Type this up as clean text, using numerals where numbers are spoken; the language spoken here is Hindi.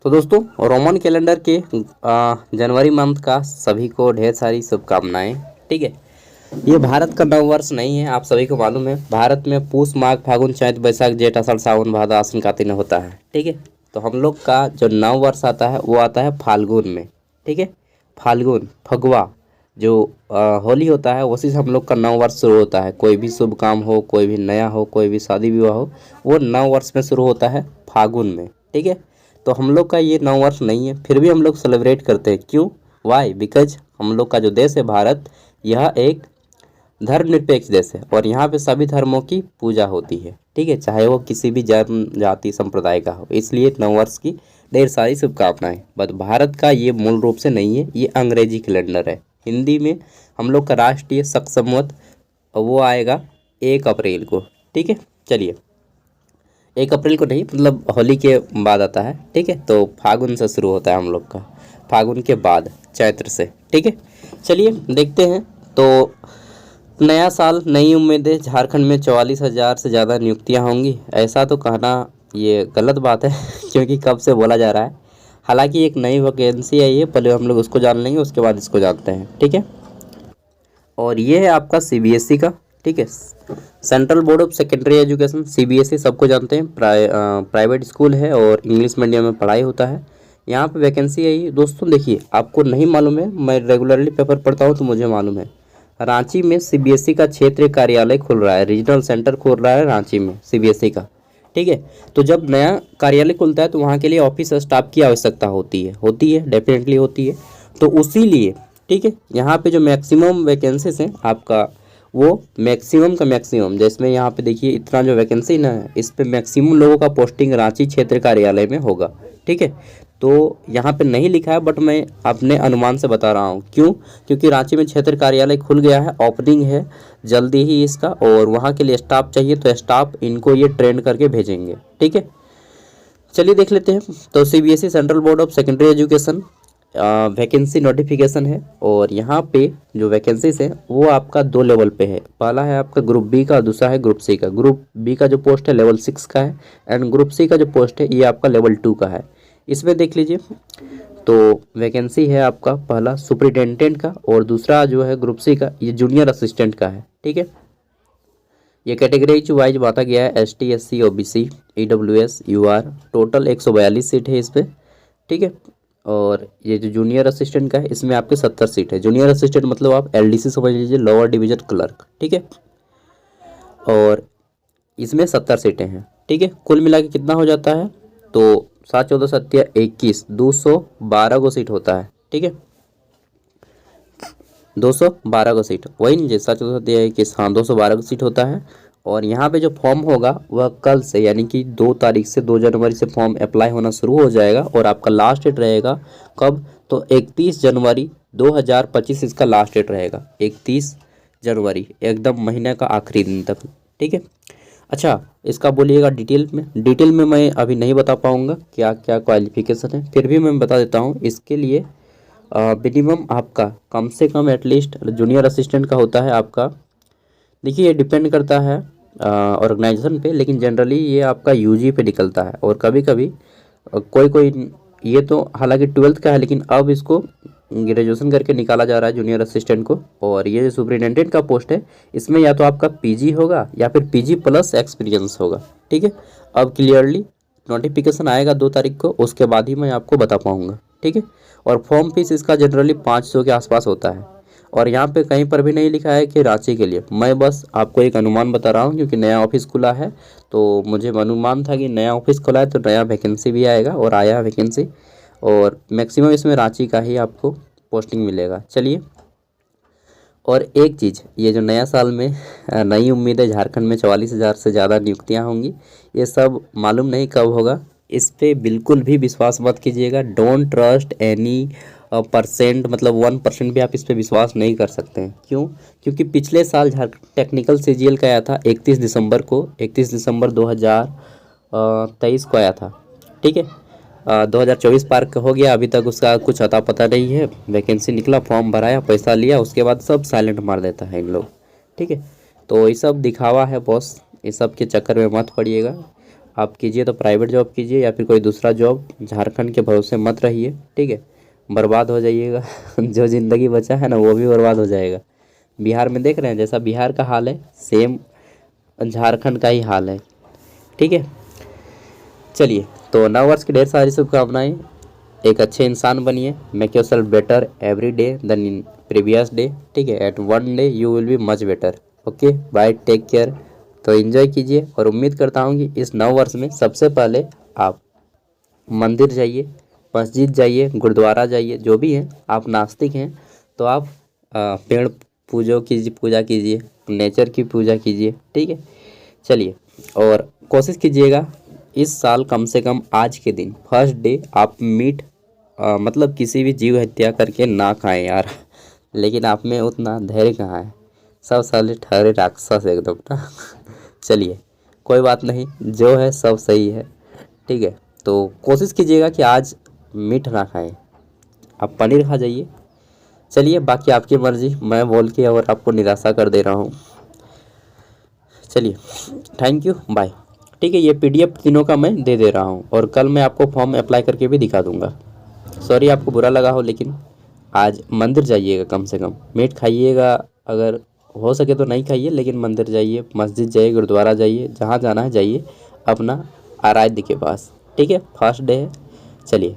तो दोस्तों रोमन कैलेंडर के जनवरी मंथ का सभी को ढेर सारी शुभकामनाएं। ठीक है, ये भारत का नव वर्ष नहीं है, आप सभी को मालूम है। भारत में पूस माघ फागुन चैत बैसाख जेठ आषाढ़ सावन भादो आश्विन कार्तिक होता है। ठीक है, तो हम लोग का जो नव वर्ष आता है वो आता है फाल्गुन में। ठीक है, फाल्गुन फगवा जो होली होता है उसी से हम लोग का नव वर्ष शुरू होता है। कोई भी शुभ काम हो, कोई भी नया हो, कोई भी शादी विवाह हो, वो नव वर्ष में शुरू होता है फाल्गुन में। ठीक है, तो हम लोग का ये नव वर्ष नहीं है, फिर भी हम लोग सेलिब्रेट करते हैं। क्यों? वाई? बिकॉज हम लोग का जो देश है भारत, यह एक धर्मनिरपेक्ष देश है और यहाँ पे सभी धर्मों की पूजा होती है। ठीक है, चाहे वो किसी भी जन्म जाति संप्रदाय का हो, इसलिए नववर्ष की ढेर सारी शुभकामनाएं। बट भारत का ये मूल रूप से नहीं है, ये अंग्रेजी कैलेंडर है। हिंदी में हम लोग का राष्ट्रीय शक संवत वो आएगा 1 अप्रैल को। ठीक है, चलिए 1 अप्रैल को नहीं, मतलब होली के बाद आता है। ठीक है, तो फागुन से शुरू होता है हम लोग का, फागुन के बाद चैत्र से। ठीक है, चलिए देखते हैं। तो नया साल, नई उम्मीदें, झारखंड में 44,000 से ज़्यादा नियुक्तियां होंगी, ऐसा तो कहना ये गलत बात है क्योंकि कब से बोला जा रहा है। हालांकि एक नई वैकेंसी आई है, पहले हम लोग उसको जान लेंगे, उसके बाद इसको जानते हैं। ठीक है, और ये है आपका सीबीएसई का। ठीक है, central board of secondary education, CBSE सबको जानते हैं, प्राइवेट स्कूल है और इंग्लिश मीडियम में पढ़ाई होता है। यहाँ पे वैकेंसी आई दोस्तों, देखिए आपको नहीं मालूम है, मैं रेगुलरली पेपर पढ़ता हूँ तो मुझे मालूम है। रांची में सीबीएसई का क्षेत्रीय कार्यालय खुल रहा है, रीजनल सेंटर खुल रहा है रांची में सीबीएसई का। ठीक है, तो जब नया कार्यालय खुलता है तो वहाँ के लिए ऑफिस स्टाफ की आवश्यकता होती है डेफिनेटली होती है। तो उसी लिए ठीक है, यहाँ पे जो मैक्सिमम वैकेंसीज हैं आपका, वो मैक्सिमम का मैक्सिमम, जिसमें यहाँ पे देखिए इतना जो वैकेंसी ना है, इस पे मैक्सिमम लोगों का पोस्टिंग रांची क्षेत्र कार्यालय में होगा। ठीक है, तो यहाँ पे नहीं लिखा है बट मैं अपने अनुमान से बता रहा हूँ। क्यों? क्योंकि रांची में क्षेत्र कार्यालय खुल गया है, ओपनिंग है जल्दी ही इसका, और वहाँ के लिए स्टाफ चाहिए, तो स्टाफ इनको ये ट्रेंड करके भेजेंगे। ठीक है, चलिए देख लेते हैं। तो CBSE central board of secondary education vacancy notification है, और यहाँ पे जो वैकेंसीज है वो आपका 2 लेवल पे है। पहला है आपका ग्रुप बी का, दूसरा है ग्रुप सी का। ग्रुप बी का जो पोस्ट है लेवल 6 का है, एंड ग्रुप सी का जो पोस्ट है ये आपका लेवल 2 का है। इसमें देख लीजिए, तो वैकेंसी है आपका पहला सुपरिटेंडेंट का, और दूसरा जो है ग्रुप सी का, ये जूनियर असिस्टेंट का है। ठीक है, ये कैटेगरी वाइज बांटा गया है, ST SC OBC EWS UR, total 142 seat है इस पर। ठीक है, और ये जो जूनियर असिस्टेंट का है इसमें आपके 70 सीट है। जूनियर असिस्टेंट मतलब आप LDC समझ लीजिए, लोअर डिवीजन क्लर्क। ठीक है, और इसमें 70 सीटें हैं। ठीक है, कुल मिला के कितना हो जाता है, तो 7 14 7 21 212 को सीट होता है। ठीक है, 212 को सीट, वही नहीं 7 14 7 21, हाँ 212 को सीट होता है। और यहाँ पे जो फॉर्म होगा वह कल से, यानी कि 2 तारीख से, 2 जनवरी से फॉर्म अप्लाई होना शुरू हो जाएगा, और आपका लास्ट डेट रहेगा कब, तो 31 जनवरी 2025 इसका लास्ट डेट रहेगा। 31 जनवरी एकदम महीने का आखिरी दिन तक। ठीक है, अच्छा इसका बोलिएगा डिटेल में मैं अभी नहीं बता पाऊँगा क्या क्या क्वालिफिकेशन है, फिर भी मैं बता देता हूँ। इसके लिए मिनिमम आपका कम से कम एटलीस्ट जूनियर असिस्टेंट का होता है आपका, देखिए ये डिपेंड करता है ऑर्गेनाइजेशन पे, लेकिन जनरली ये आपका UG पे निकलता है, और कभी कभी कोई ये तो हालांकि 12th का है, लेकिन अब इसको ग्रेजुएशन करके निकाला जा रहा है जूनियर असिस्टेंट को। और ये जो सुपरिटेंडेंट का पोस्ट है इसमें या तो आपका PG होगा या फिर PG प्लस एक्सपीरियंस होगा। ठीक है, अब क्लियरली नोटिफिकेशन आएगा 2 तारीख को, उसके बाद ही मैं आपको बता पाऊँगा। ठीक है, और फॉर्म फीस इसका जनरली 500 के आसपास होता है, और यहाँ पे कहीं पर भी नहीं लिखा है कि रांची के लिए, मैं बस आपको एक अनुमान बता रहा हूँ क्योंकि नया ऑफिस खुला है, तो मुझे अनुमान था कि नया ऑफिस खुला है तो नया वैकेंसी भी आएगा, और आया वैकेंसी, और मैक्सिमम इसमें रांची का ही आपको पोस्टिंग मिलेगा। चलिए, और एक चीज़, ये जो नया साल में नई उम्मीदें, झारखंड में 44,000 से ज़्यादा नियुक्तियाँ होंगी, ये सब मालूम नहीं कब होगा, इस पर बिल्कुल भी विश्वास मत कीजिएगा। डोंट ट्रस्ट एनी परसेंट, मतलब 1% भी आप इस पर विश्वास नहीं कर सकते हैं। क्यों? क्योंकि पिछले साल झारखंड टेक्निकल CGL का आया था 31 दिसंबर को, 31 दिसंबर 2023 को आया था। ठीक है, 2024 पार हो गया, अभी तक उसका कुछ अता पता नहीं है। वैकेंसी निकला, फॉर्म भराया, पैसा लिया, उसके बाद सब साइलेंट मार देता है इन लोग। ठीक है, तो ये सब दिखावा है बॉस, ये सब के चक्कर में मत पड़िएगा। आप कीजिए तो प्राइवेट जॉब कीजिए या फिर कोई दूसरा जॉब। झारखंड के भरोसे मत रहिए, ठीक है, बर्बाद हो जाइएगा। जो ज़िंदगी बचा है ना वो भी बर्बाद हो जाएगा। बिहार में देख रहे हैं जैसा बिहार का हाल है, सेम झारखंड का ही हाल है, ठीक है। चलिए, तो नव वर्ष की ढेर सारी शुभकामनाएं। एक अच्छे इंसान बनिए, make yourself better every day than in previous day, ठीक है। At one day you will be much better. Okay, bye, take care. तो एंजॉय कीजिए और उम्मीद करता हूँ कि इस नव वर्ष में सबसे पहले आप मंदिर जाइए, मस्जिद जाइए, गुरुद्वारा जाइए। जो भी हैं, आप नास्तिक हैं तो आप पेड़ पूजा कीजिए, नेचर की पूजा कीजिए, ठीक है। चलिए, और कोशिश कीजिएगा इस साल कम से कम आज के दिन फर्स्ट डे आप मीट मतलब किसी भी जीव हत्या करके ना खाएं यार। लेकिन आप में उतना धैर्य कहाँ है, सब साले ठहरे राक्षस एकदम ना। चलिए, कोई बात नहीं, जो है सब सही है, ठीक है। तो कोशिश कीजिएगा कि आज मीट ना खाएं, आप पनीर खा जाइए। चलिए, बाकी आपकी मर्जी, मैं बोल के और आपको निराशा कर दे रहा हूँ। चलिए, थैंक यू, बाय। ठीक है, ये पीडीएफ तीनों का मैं दे दे रहा हूँ और कल मैं आपको फॉर्म अप्लाई करके भी दिखा दूंगा। सॉरी आपको बुरा लगा हो, लेकिन आज मंदिर जाइएगा, कम से कम मीट खाइएगा। अगर हो सके तो नहीं खाइए, लेकिन मंदिर जाइए, मस्जिद जाइए, गुरुद्वारा जाइए, जहाँ जाना है जाइए, अपना आराध्य के पास, ठीक है। फर्स्ट डे है, चलिए।